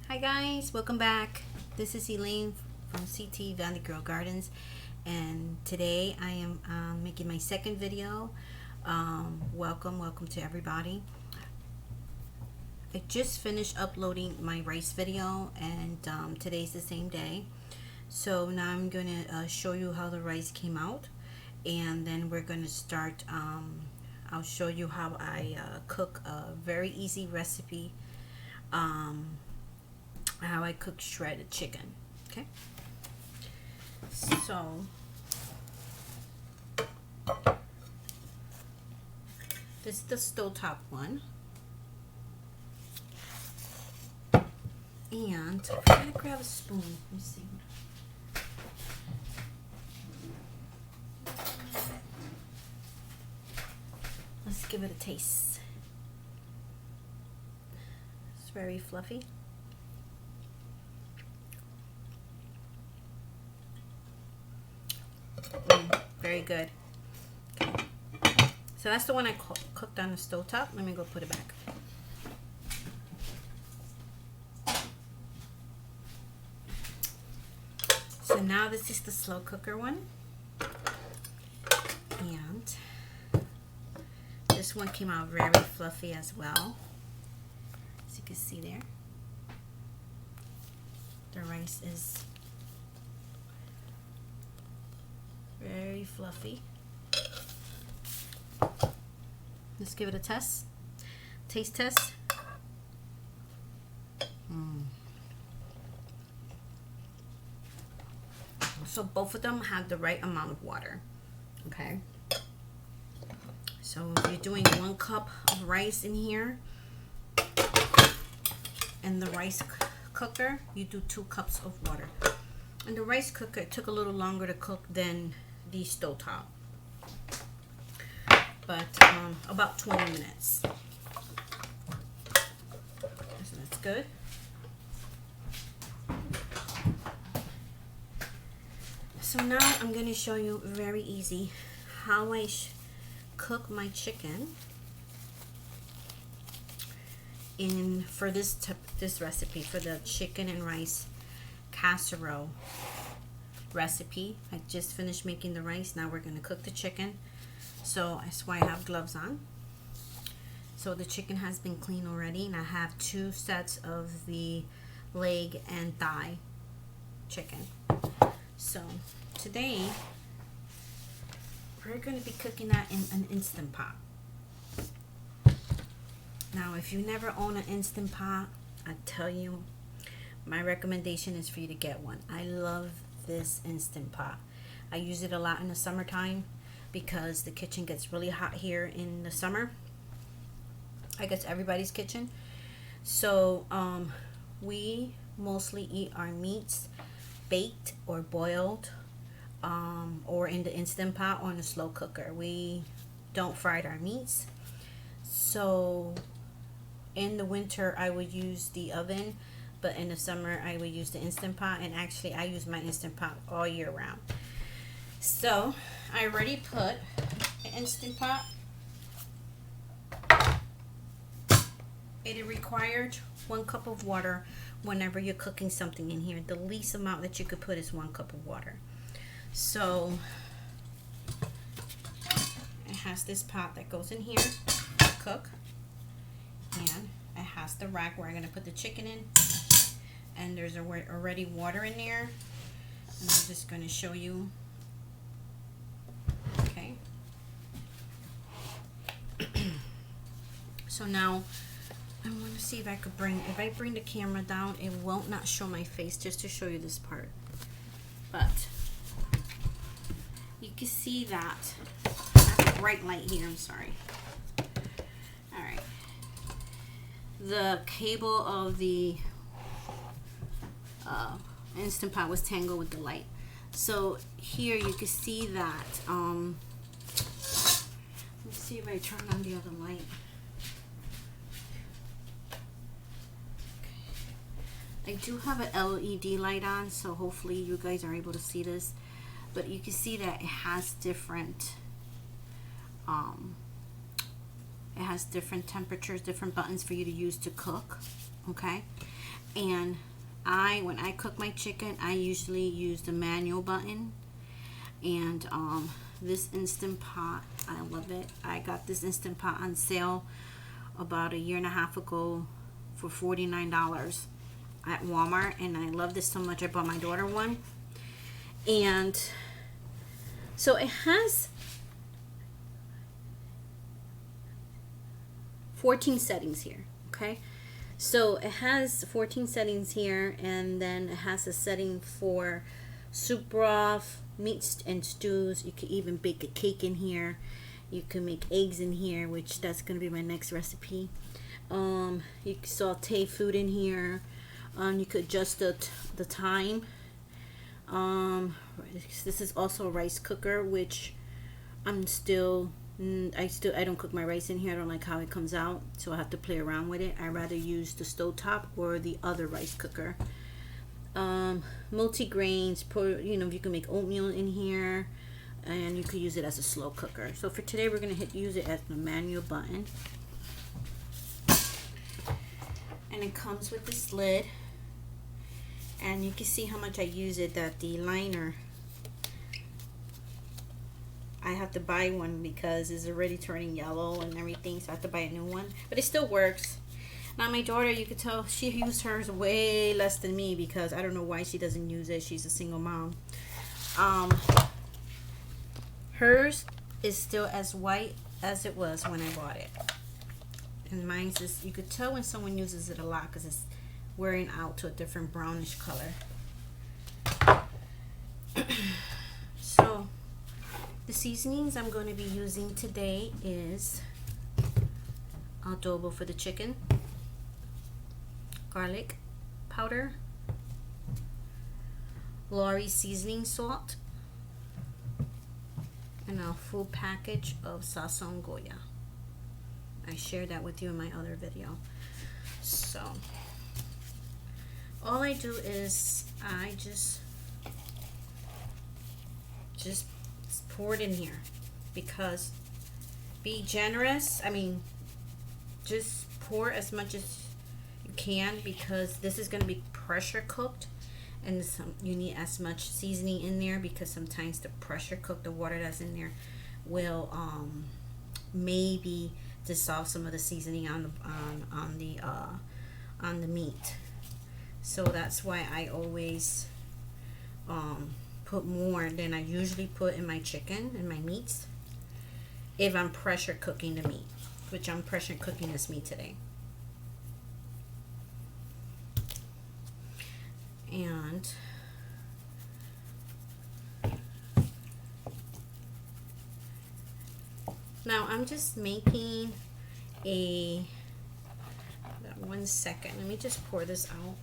Hi guys, welcome back. This is Elaine from CT Valley Girl Gardens, and today I am making my second video. Welcome to everybody. I just finished uploading my rice video, and today's the same day. So now I'm going to show you how the rice came out, and then we're going to start. I'll show you how I cook a very easy recipe. How I cook shredded chicken. Okay, so this is the stovetop one, and I'm gonna grab a spoon. Let me see. Let's give it a taste. It's very fluffy. Very good. Okay. So that's the one I cooked on the stovetop. Let me go put it back. So now this is the slow cooker one. And this one came out very fluffy as well. As you can see there. The rice is very fluffy. Let's give it a taste test. So both of them have the right amount of water. Okay. So if you're doing 1 cup of rice in here, and the rice cooker, you do 2 cups of water. And the rice cooker took a little longer to cook than the stovetop, but about 20 minutes. So that's good. So now I'm going to show you very easy how I cook my chicken for this recipe, for the chicken and rice casserole recipe. I just finished making the rice. Now we're going to cook the chicken. So that's why I have gloves on. So the chicken has been cleaned already, and I have 2 sets of the leg and thigh chicken. So today we're going to be cooking that in an Instant Pot. Now if you never own an Instant Pot, I tell you, my recommendation is for you to get one. I love this Instant Pot. I use it a lot in the summertime because the kitchen gets really hot here in the summer. I guess everybody's kitchen. So we mostly eat our meats baked or boiled, or in the Instant Pot or in the slow cooker. We don't fry our meats. So in the winter I would use the oven, but in the summer I would use the Instant Pot, and actually I use my Instant Pot all year round. So I already put the Instant Pot. It required 1 cup of water whenever you're cooking something in here. The least amount that you could put is 1 cup of water. So it has this pot that goes in here to cook, and it has the rack where I'm going to put the chicken in. And there's already water in there, and I'm just going to show you. Okay. So now I want to see if I could if I bring the camera down, it won't not show my face, just to show you this part. But you can see that I have a bright light here. I'm sorry. All right. The cable of the Instant Pot was tangled with the light. So here you can see that. Let's see if I turn on the other light. Okay. I do have an LED light on, so hopefully you guys are able to see this. But you can see that it has different temperatures, different buttons for you to use to cook. Okay. And when I cook my chicken, I usually use the manual button. And this Instant Pot, I love it. I got this Instant Pot on sale about a year and a half ago for $49 at Walmart, and I love this so much. I bought my daughter one. And so it has 14 settings here, okay? So it has 14 settings here, and then it has a setting for soup broth, meats and stews. You could even bake a cake in here. You can make eggs in here, which that's going to be my next recipe. You can saute food in here. You could adjust the time. This is also a rice cooker, which I don't cook my rice in here. I don't like how it comes out, so I have to play around with it. I rather use the stovetop or the other rice cooker. Multi-grains, you can make oatmeal in here, and you could use it as a slow cooker. So for today, we're going to use it as the manual button. And it comes with this lid, and you can see how much I use it, that the liner, I have to buy one because it's already turning yellow and everything, so I have to buy a new one, but it still works. Now my daughter, you could tell she used hers way less than me because I don't know why she doesn't use it. She's a single mom. Hers is still as white as it was when I bought it, and mine's just, you could tell when someone uses it a lot because it's wearing out to a different brownish color. So the seasonings I'm going to be using today is adobo for the chicken, garlic powder, Lori seasoning salt, and a full package of sazon Goya. I shared that with you in my other video. So all I do is I just pour it in here, because be generous. I mean, just pour as much as you can, because this is going to be pressure cooked, and you need as much seasoning in there, because sometimes the pressure cooked, the water that's in there will maybe dissolve some of the seasoning on the meat. So that's why I always put more than I usually put in my chicken and my meats if I'm pressure cooking the meat, which I'm pressure cooking this meat today. And now I'm just making a, 1 second, let me just pour this out.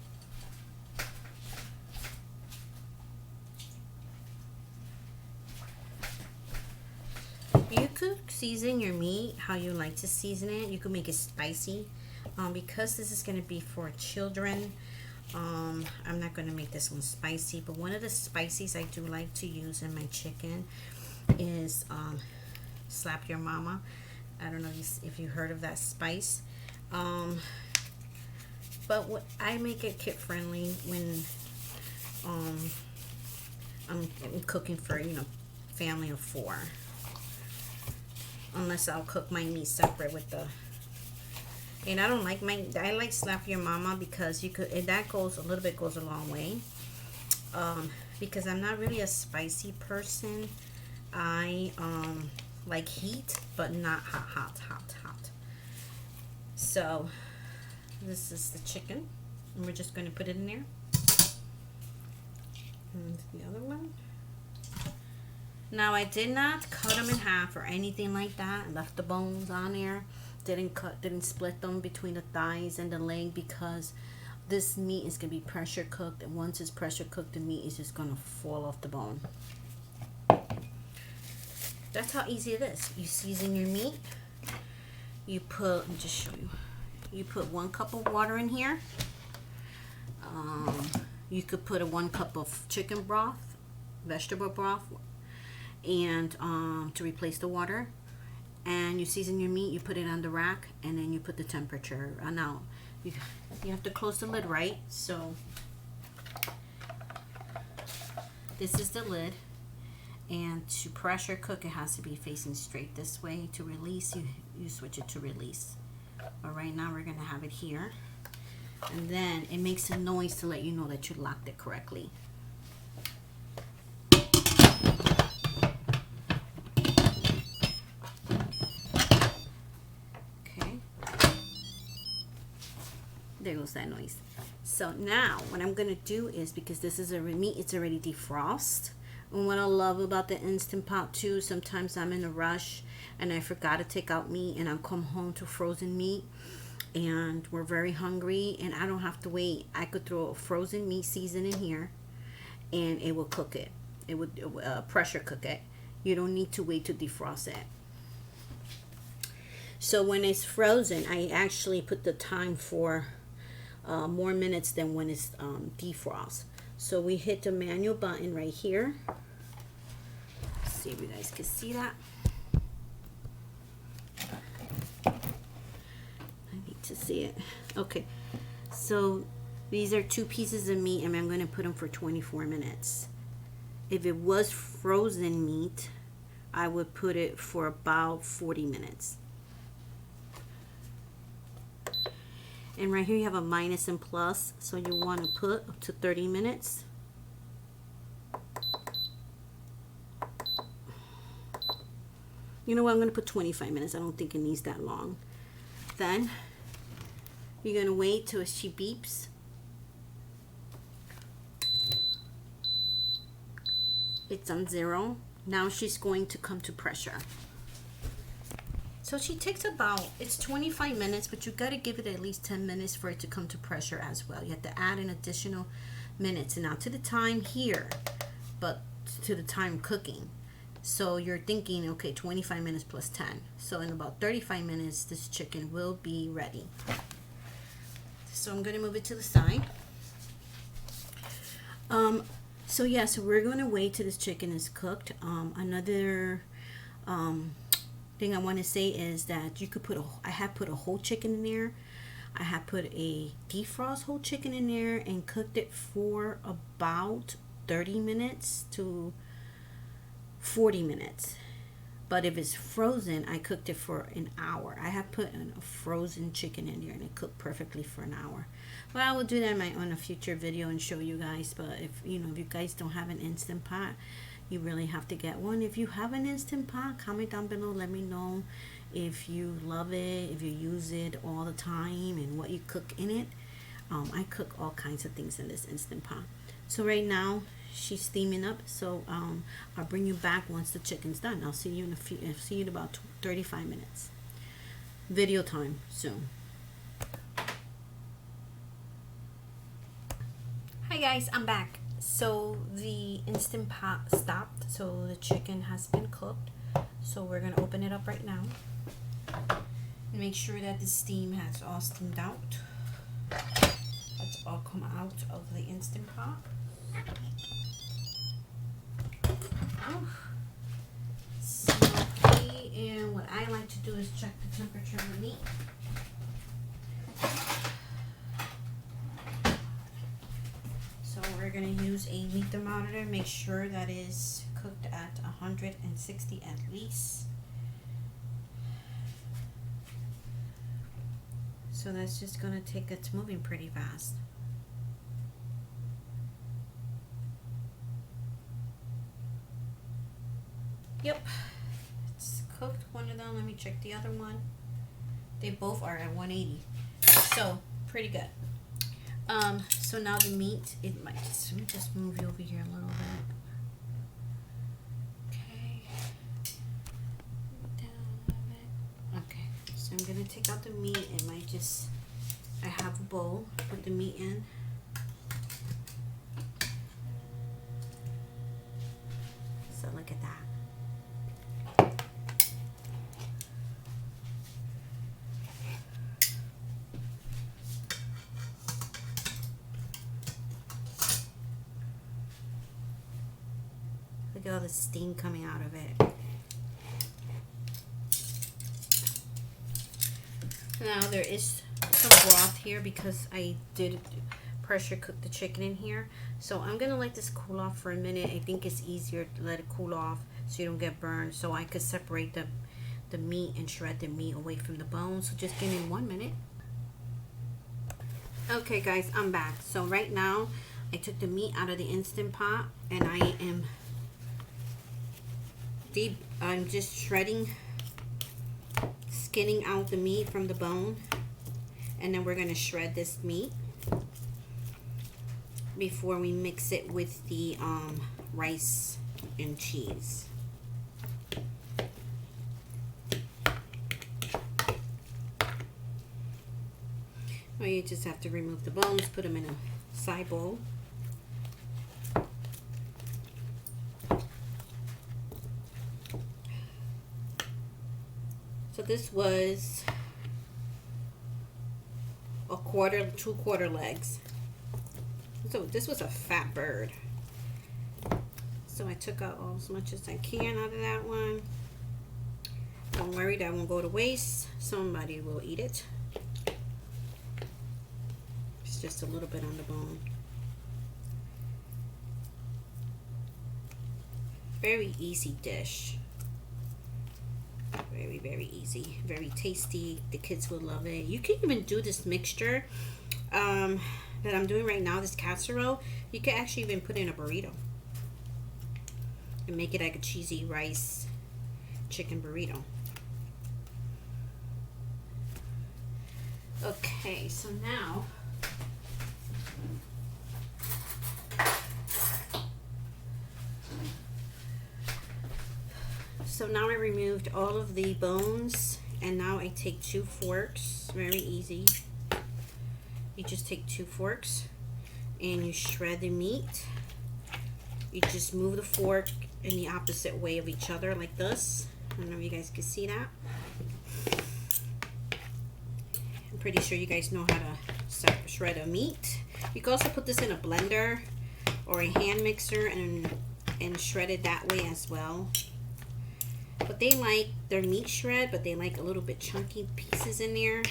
You could season your meat how you like to season it. You could make it spicy. Because this is going to be for children, I'm not going to make this one spicy. But one of the spices I do like to use in my chicken is Slap Your Mama. I don't know if you heard of that spice. But I make it kid friendly when I'm cooking for, family of 4. Unless I'll cook my meat separate with the, and I don't like I like Slap Your Mama because that goes a long way. Because I'm not really a spicy person. I like heat, but not hot. So this is the chicken, and we're just going to put it in there. And the other one. Now I did not cut them in half or anything like that. I left the bones on there. Didn't split them between the thighs and the leg, because this meat is going to be pressure cooked, and once it's pressure cooked, the meat is just going to fall off the bone. That's how easy it is. You season your meat. Let me just show you. You put 1 cup of water in here. You could put 1 cup of chicken broth, vegetable broth, and to replace the water. And you season your meat, you put it on the rack, and then you put the temperature. Now you have to close the lid, right? So this is the lid, and to pressure cook, it has to be facing straight this way. To release, you switch it to release. But right now we're gonna have it here, and then it makes a noise to let you know that you locked it correctly. Okay, there goes that noise. So now what I'm gonna do is, because this is a meat, it's already defrosted. And what I love about the Instant Pot too, sometimes I'm in a rush and I forgot to take out meat, and I'll come home to frozen meat and we're very hungry and I don't have to wait. I could throw a frozen meat season in here and it will cook it. It would pressure cook it. You don't need to wait to defrost it. So when it's frozen, I actually put the time for more minutes than when it's defrost. So we hit the manual button right here. Let's see if you guys can see that. I need to see it. Okay, so these are 2 pieces of meat and I'm going to put them for 24 minutes. If it was frozen meat, I would put it for about 40 minutes. And right here you have a minus and plus, so you want to put up to 30 minutes. You know what, I'm going to put 25 minutes. I don't think it needs that long. Then you're going to wait till she beeps. It's on 0. Now she's going to come to pressure. So she takes about, it's 25 minutes, but you got to give it at least 10 minutes for it to come to pressure as well. You have to add an additional minutes, and not to the time here, but to the time cooking. So you're thinking, okay, 25 minutes plus 10. So in about 35 minutes, this chicken will be ready. So I'm going to move it to the side. So yeah, so we're going to wait till this chicken is cooked. Another thing I want to say is that you could put I have put a whole chicken in there. I have put a defrost whole chicken in there and cooked it for about 30 minutes to 40 minutes. But if it's frozen, I cooked it for an hour. I have put a frozen chicken in there and it cooked perfectly for an hour. But I will do that on a future video and show you guys. But if you guys don't have an Instant Pot, you really have to get one. If you have an Instant Pot, comment down below. Let me know if you love it, if you use it all the time, and what you cook in it. I cook all kinds of things in this Instant Pot. So right now she's steaming up. So I'll bring you back once the chicken's done. I'll see you in see you in about 35 minutes. Video time soon. Hi guys, I'm back. So the Instant Pot stopped, so the chicken has been cooked. So we're gonna open it up right now. Make sure that the steam has all steamed out. That's all come out of the Instant Pot. Smoky, and what I like to do is check the temperature of the meat. So we're going to use a meat thermometer. Make sure that is cooked at 160 at least. So that's just going to take, it's moving pretty fast. Yep, it's cooked, one of them. Let me check the other one. They both are at 180. So pretty good. So now the meat, it might just, let me just move you over here a little bit. Okay. Down a little bit. Okay, so I'm gonna take out the meat. It might just, I have a bowl, put the meat in. So look at that. Look at all the steam coming out of it. Now there is some broth here because I did pressure cook the chicken in here. So I'm gonna let this cool off for a minute. I think it's easier to let it cool off so you don't get burned, so I could separate the meat and shred the meat away from the bone. So just give me 1 minute. Okay guys, I'm back. So right now I took the meat out of the Instant Pot and I'm just shredding, skinning out the meat from the bone, and then we're going to shred this meat before we mix it with the rice and cheese. Well, you just have to remove the bones, put them in a side bowl. So this was a quarter, 2 quarter legs. So this was a fat bird. So I took out as much as I can out of that one. Don't worry, that won't go to waste. Somebody will eat it. It's just a little bit on the bone. Very easy dish. Very, very easy. Very tasty. The kids will love it. You can even do this mixture that I'm doing right now, this casserole. You can actually even put in a burrito and make it like a cheesy rice chicken burrito. Okay, so now I removed all of the bones, and now I take 2 forks. Very easy. You just take 2 forks and you shred the meat. You just move the fork in the opposite way of each other like this. I don't know if you guys can see that. I'm pretty sure you guys know how to shred a meat. You can also put this in a blender or a hand mixer and shred it that way as well. But they like their meat shred, but they like a little bit chunky pieces in there.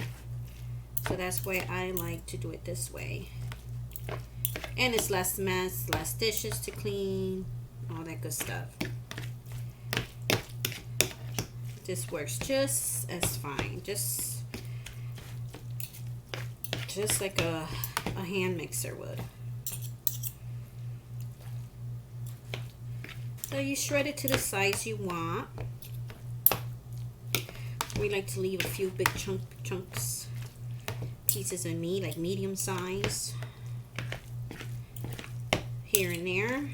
So that's why I like to do it this way. And it's less mess, less dishes to clean, all that good stuff. This works just as fine. Just like a hand mixer would. So you shred it to the size you want. We like to leave a few big chunks, pieces of meat, like medium size, here and there.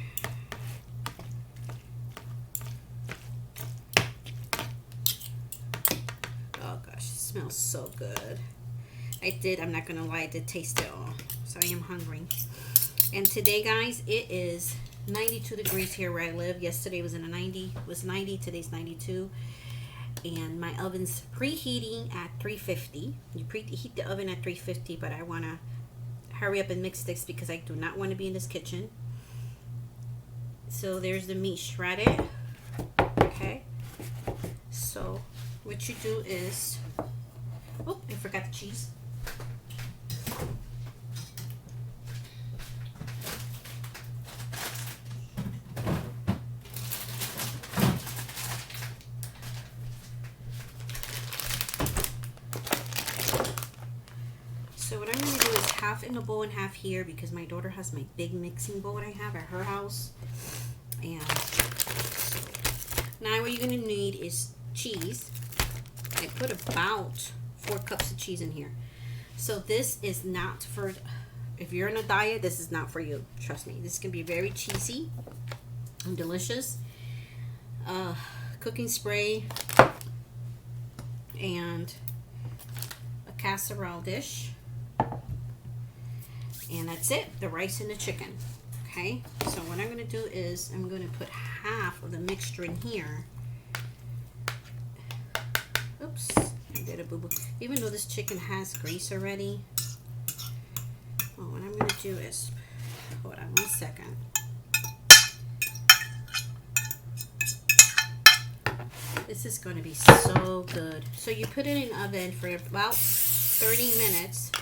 Oh gosh, it smells so good. I'm not gonna lie, I did taste it all, so I am hungry. And today, guys, it is 92 degrees here where I live. Yesterday was 90, today's 92. And my oven's preheating at 350. You preheat the oven at 350, but I want to hurry up and mix this because I do not want to be in this kitchen. So there's the meat shredded. Okay. So what you do is, oh, I forgot the cheese. So what I'm going to do is half in the bowl and half here because my daughter has my big mixing bowl that I have at her house. And now what you're going to need is cheese. I put about 4 cups of cheese in here. So this is not for, if you're on a diet, this is not for you. Trust me. This can be very cheesy and delicious. Cooking spray and a casserole dish. And that's it, the rice and the chicken. Okay, so what I'm going to do is I'm going to put half of the mixture in here. Oops, I did a boo-boo. Even though this chicken has grease already. Oh, what I'm going to do is, hold on 1 second. This is going to be so good. So you put it in the oven for about 30 minutes.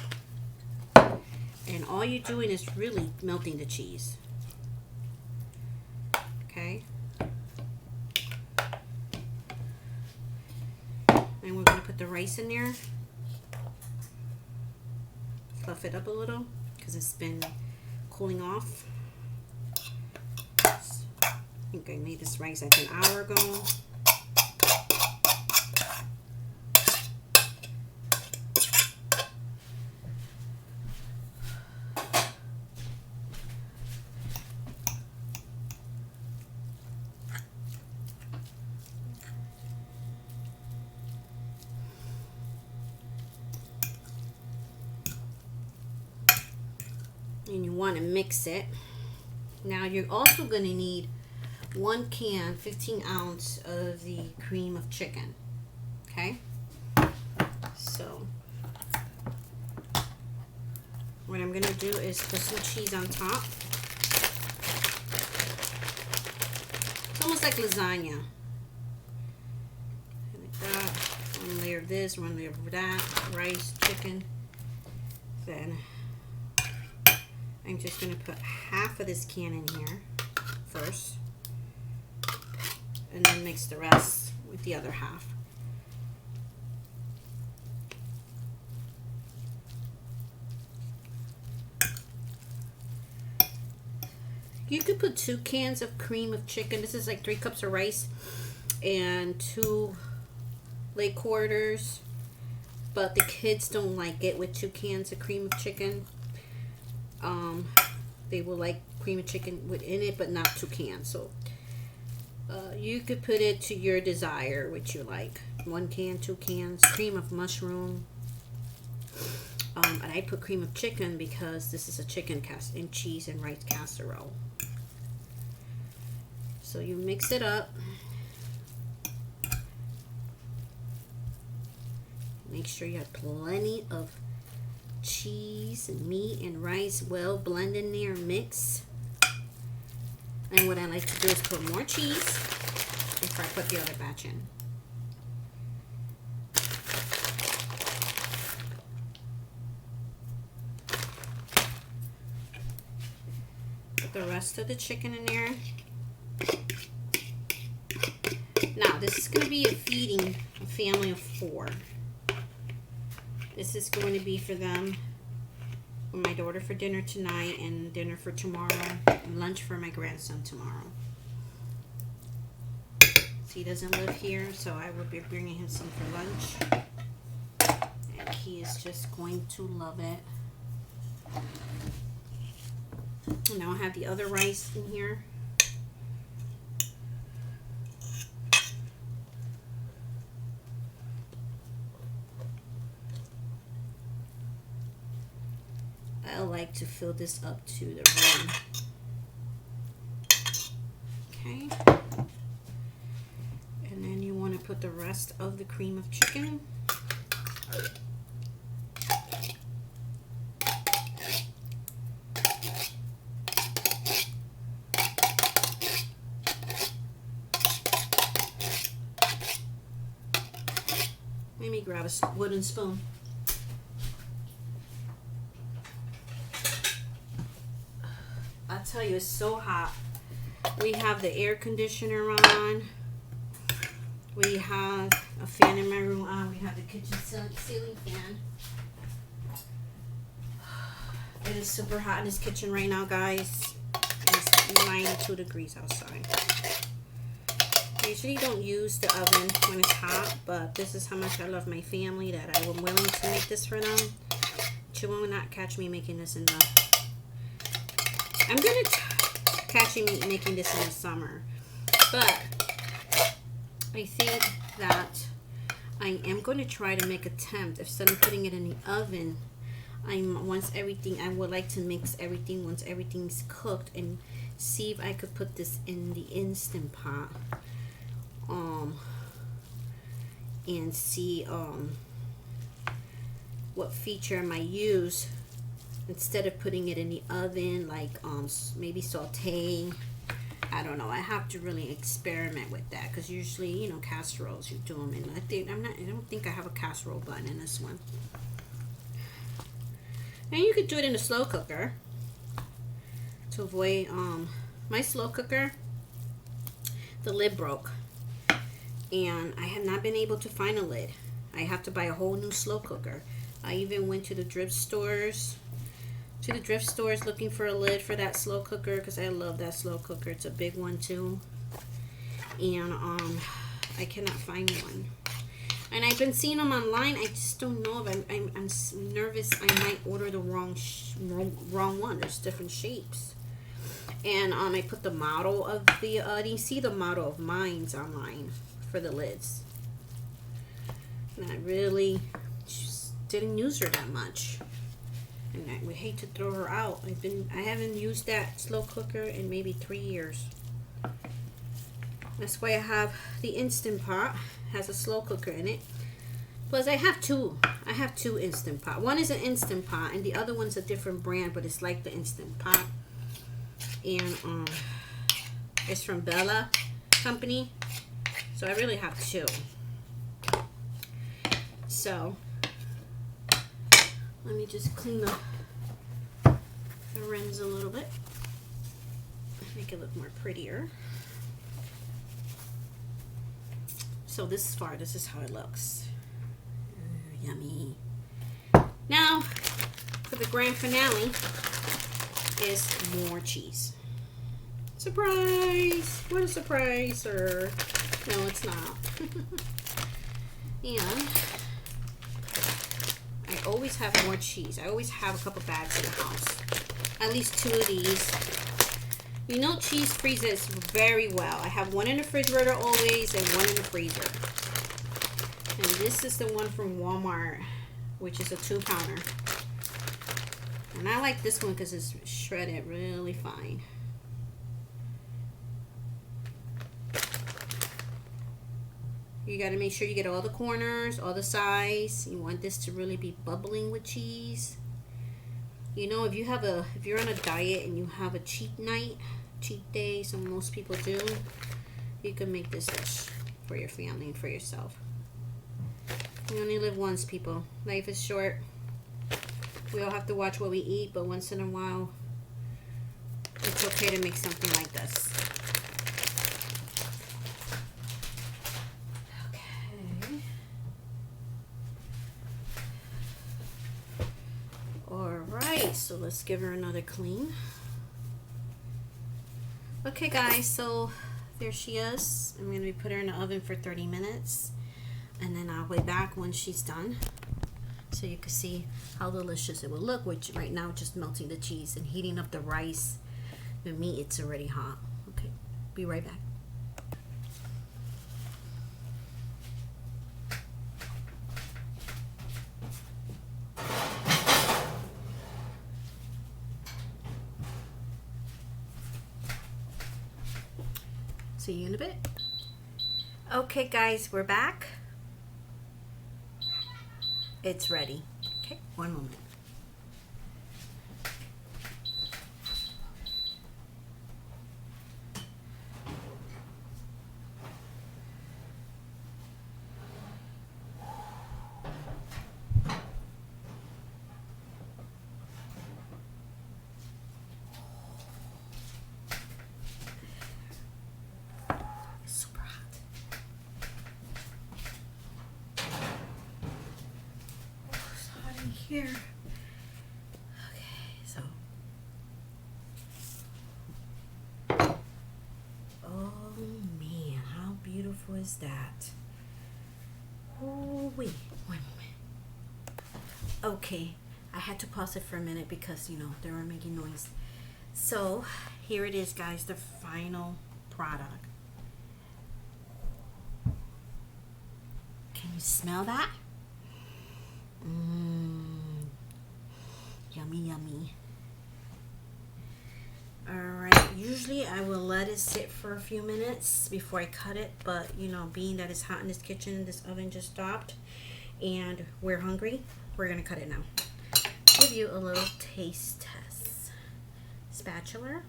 And all you're doing is really melting the cheese. Okay. And we're going to put the rice in there. Fluff it up a little because it's been cooling off. I think I made this rice like an hour ago. And you want to mix it. Now you're also going to need 1 can, 15 ounce of the cream of chicken. Okay? So what I'm going to do is put some cheese on top. It's almost like lasagna. Like that. One layer of this, one layer of that. Rice, chicken. Then I'm just going to put half of this can in here first, and then mix the rest with the other half. You could put 2 cans of cream of chicken. This is like 3 cups of rice and 2 leg quarters, but the kids don't like it with 2 cans of cream of chicken. They will like cream of chicken within it, but not 2 cans. So you could put it to your desire, which you like. 1 can, 2 cans, cream of mushroom. And I put cream of chicken because this is a chicken and cheese and rice casserole. So you mix it up. Make sure you have plenty of cheese and meat and rice well blended in there, mix. And what I like to do is put more cheese before I put the other batch in. Put the rest of the chicken in there. Now this is going to be feeding a family of 4. This is going to be for them, for my daughter for dinner tonight, and dinner for tomorrow, and lunch for my grandson tomorrow. So he doesn't live here, so I will be bringing him some for lunch. And he is just going to love it. And now I have the other rice in here. I like to fill this up to the rim. Okay. And then you want to put the rest of the cream of chicken. Let me grab a wooden spoon. I tell you, it's so hot. We have the air conditioner on. We have a fan in my room on. We have the kitchen ceiling fan. It is super hot in this kitchen right now, guys. It's 92 degrees outside. I usually don't use the oven when it's hot, but this is how much I love my family that I am willing to make this for them. But you will not catch me making this in the... I'm going to catch me making this in the summer. But I think that I am going to try to make attempt, instead of putting it in the oven, I would like to mix everything once everything's cooked and see if I could put this in the Instant Pot. And see what feature I might use instead of putting it in the oven, like maybe sauteing. I don't know. I have to really experiment with that, because usually, you know, casseroles you do them in. I don't think I have a casserole button in this one. And you could do it in a slow cooker to avoid my slow cooker, the lid broke, and I have not been able to find a lid. I have to buy a whole new slow cooker. I even went to the thrift stores looking for a lid for that slow cooker because I love that slow cooker. It's a big one too, and I cannot find one. And I've been seeing them online. I just don't know if I'm nervous I might order the wrong one. There's different shapes. And I put the model of the you see the model of mine's online for the lids. And I really just didn't use her that much. And I would hate to throw her out. I haven't used that slow cooker in maybe 3 years. That's why I have the Instant Pot. Has a slow cooker in it. Plus I have two Instant Pot. One is an Instant Pot and the other one's a different brand, but it's like the Instant Pot. And it's from Bella Company. So I really have two. So let me just clean the rims a little bit. Make it look more prettier. So this is how it looks. Yummy. Now, for the grand finale is more cheese. Surprise! What a surprise, sir. No, it's not. And I always have more cheese. I always have a couple bags in the house. At least 2 of these. You know cheese freezes very well. I have one in the refrigerator always and one in the freezer. And this is the one from Walmart, which is a 2-pounder. And I like this one because it's shredded really fine. You got to make sure you get all the corners, all the sides. You want this to really be bubbling with cheese. You know, if you're on a diet and you have a cheat night, cheat day, so most people do, you can make this dish for your family and for yourself. You only live once, people. Life is short. We all have to watch what we eat, but once in a while, it's okay to make something like this. Okay. Alright, so let's give her another clean. Okay guys, so there she is. I'm going to put her in the oven for 30 minutes. And then I'll be back when she's done. So you can see how delicious it will look. Which right now just melting the cheese and heating up the rice. The meat, it's already hot. Okay, be right back. See you in a bit. Okay guys, we're back. It's ready. Okay, one moment. Here. Okay, so. Oh man, how beautiful is that? Oh wait, one moment. Okay, I had to pause it for a minute because you know they were making noise. So here it is, guys, the final product. Can you smell that? Yummy, yummy. Alright, usually I will let it sit for a few minutes before I cut it, but you know, being that it's hot in this kitchen, this oven just stopped, and we're hungry, we're gonna cut it now. Give you a little taste test. Spatula.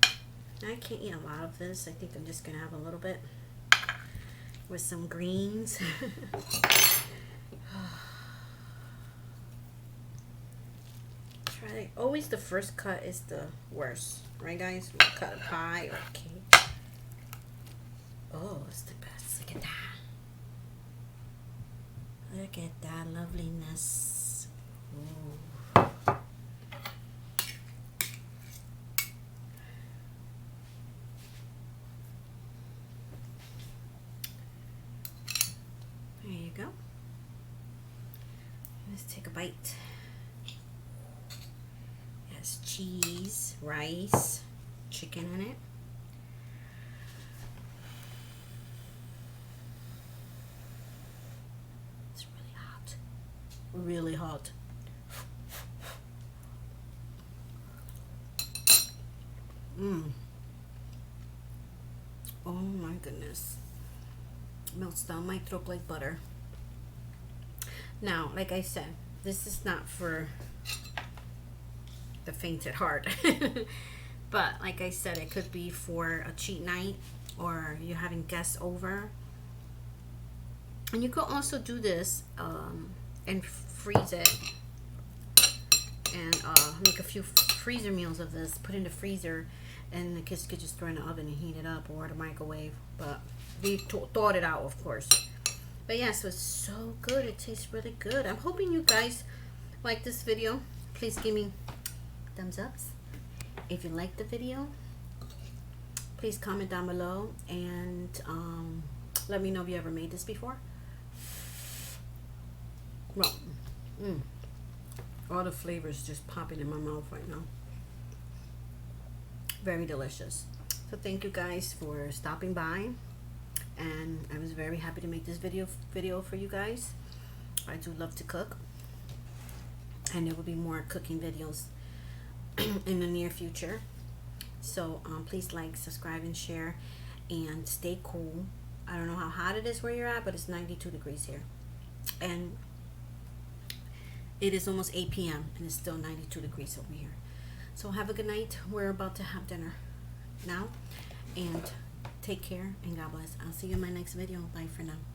I can't eat a lot of this. I think I'm just gonna have a little bit with some greens. always the first cut is the worst, right guys? We cut a pie or a cake. Oh, it's the best. Look at that. Look at that loveliness. Ooh. There you go. Let's take a bite. It has cheese, rice, chicken in it. It's really hot. Really hot. Mmm. Oh my goodness. Melts down my throat like butter. Now, like I said, this is not for the faint at heart. But like I said, it could be for a cheat night or you're having guests over. And you could also do this and freeze it and make a few freezer meals of this. Put in the freezer and the kids could just throw in the oven and heat it up or the microwave. But we thought it out, of course. But yeah, so it's so good. It tastes really good. I'm hoping you guys like this video. Please give me thumbs ups. If you like the video, please comment down below and let me know if you ever made this before. Well, all the flavors just popping in my mouth right now. Very delicious. So thank you guys for stopping by. And I was very happy to make this video for you guys. I do love to cook, and there will be more cooking videos in the near future. So please like, subscribe, and share, and stay cool. I don't know how hot it is where you're at, but it's 92 degrees here, and it is almost 8 p.m. and it's still 92 degrees over here. So have a good night. We're about to have dinner now, and take care and God bless. I'll see you in my next video. Bye for now.